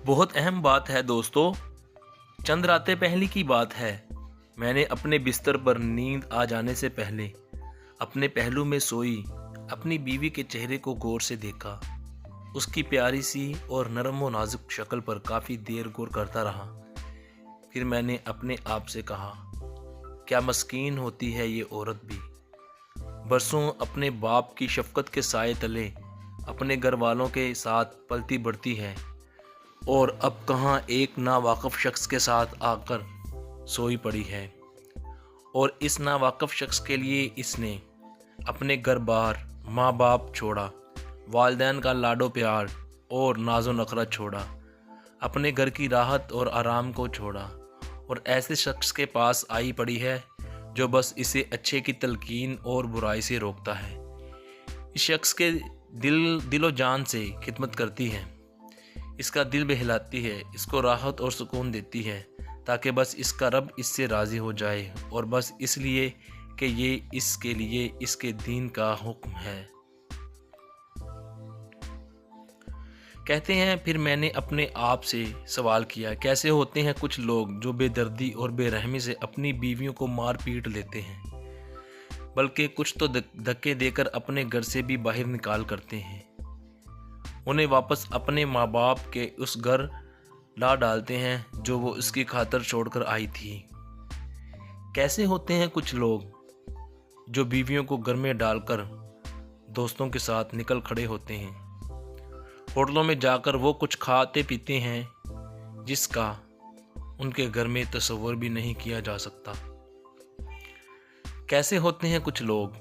बहुत अहम बात है दोस्तों। चंद रातें पहले की बात है। मैंने अपने बिस्तर पर नींद आ जाने से पहले अपने पहलू में सोई अपनी बीवी के चेहरे को गौर से देखा। उसकी प्यारी सी और नरम व नाजुक शक्ल पर काफ़ी देर गौर करता रहा। फिर मैंने अपने आप से कहा, क्या मस्कीन होती है ये औरत भी। बरसों अपने बाप की शफकत के साए तले अपने घर वालों के साथ पलती बढ़ती है और अब कहाँ एक नावाकिफ़ शख्स के साथ आकर सोई पड़ी है। और इस नावाकिफ़ शख्स के लिए इसने अपने घर बार माँ बाप छोड़ा, वालिदैन का लाडो प्यार और नाजो नखरा छोड़ा, अपने घर की राहत और आराम को छोड़ा और ऐसे शख्स के पास आई पड़ी है जो बस इसे अच्छे की तलकीन और बुराई से रोकता है। इस शख्स के दिलो जान से खिदमत करती है, इसका दिल बहलाती है, इसको राहत और सुकून देती है ताकि बस इसका रब इससे राज़ी हो जाए और बस इसलिए कि ये इसके लिए इसके दीन का हुक्म है। कहते हैं फिर मैंने अपने आप से सवाल किया, कैसे होते हैं कुछ लोग जो बेदर्दी और बेरहमी से अपनी बीवियों को मार पीट लेते हैं, बल्कि कुछ तो धक्के देकर अपने घर से भी बाहर निकाल करते हैं, उन्हें वापस अपने माँ बाप के उस घर ला डालते हैं जो वो उसकी खातिर छोड़कर आई थी। कैसे होते हैं कुछ लोग जो बीवियों को घर में डालकर दोस्तों के साथ निकल खड़े होते हैं, होटलों में जाकर वो कुछ खाते पीते हैं जिसका उनके घर में तस्वर भी नहीं किया जा सकता। कैसे होते हैं कुछ लोग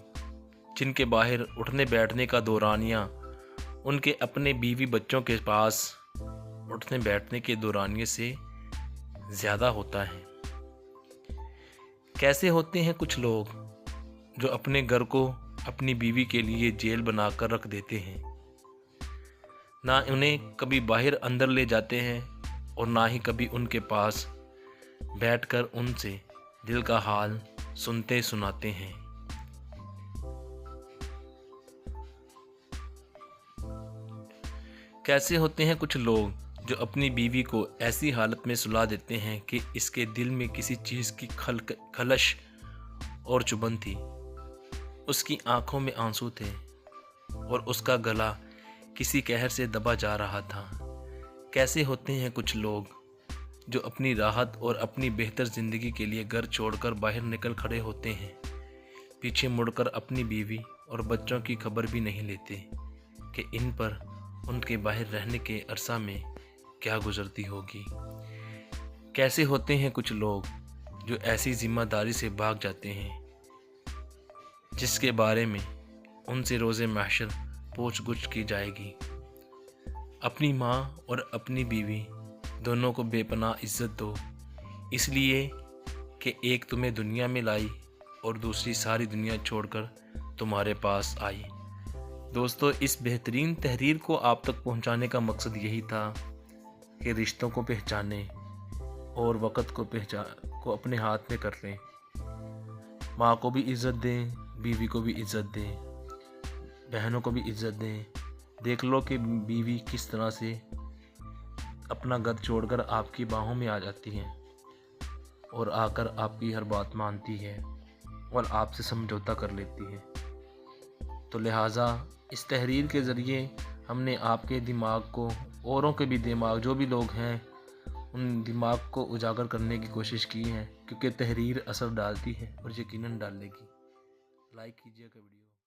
जिनके बाहर उठने बैठने का दौरानिया उनके अपने बीवी बच्चों के पास उठने बैठने के दौरानिए से ज़्यादा होता है। कैसे होते हैं कुछ लोग जो अपने घर को अपनी बीवी के लिए जेल बनाकर रख देते हैं, ना उन्हें कभी बाहर अंदर ले जाते हैं और ना ही कभी उनके पास बैठकर उनसे दिल का हाल सुनते सुनाते हैं। कैसे होते हैं कुछ लोग जो अपनी बीवी को ऐसी हालत में सुला देते हैं कि इसके दिल में किसी चीज़ की खलश और चुभन थी, उसकी आंखों में आंसू थे और उसका गला किसी कहर से दबा जा रहा था। कैसे होते हैं कुछ लोग जो अपनी राहत और अपनी बेहतर ज़िंदगी के लिए घर छोड़कर बाहर निकल खड़े होते हैं, पीछे मुड़कर अपनी बीवी और बच्चों की खबर भी नहीं लेते कि इन पर उनके बाहर रहने के अरसा में क्या गुजरती होगी। कैसे होते हैं कुछ लोग जो ऐसी जिम्मेदारी से भाग जाते हैं जिसके बारे में उनसे रोज़े महशर पूछ-गुछ की जाएगी। अपनी माँ और अपनी बीवी दोनों को बेपनाह इज्जत दो, इसलिए कि एक तुम्हें दुनिया में लाई और दूसरी सारी दुनिया छोड़कर तुम्हारे पास आई। दोस्तों, इस बेहतरीन तहरीर को आप तक पहुंचाने का मकसद यही था कि रिश्तों को पहचानें और वक़्त को अपने हाथ में कर लें। माँ को भी इज़्ज़त दें, बीवी को भी इज़्ज़त दें, बहनों को भी इज़्ज़त दें। देख लो कि बीवी किस तरह से अपना घर छोड़कर आपकी बाहों में आ जाती है और आकर आपकी हर बात मानती है और आपसे समझौता कर लेती है। तो लिहाजा इस तहरीर के ज़रिए हमने आपके दिमाग को, औरों के भी दिमाग, जो भी लोग हैं उन दिमाग को उजागर करने की कोशिश की है, क्योंकि तहरीर असर डालती है और यकीनन डालेगी। लाइक कीजिएगा वीडियो।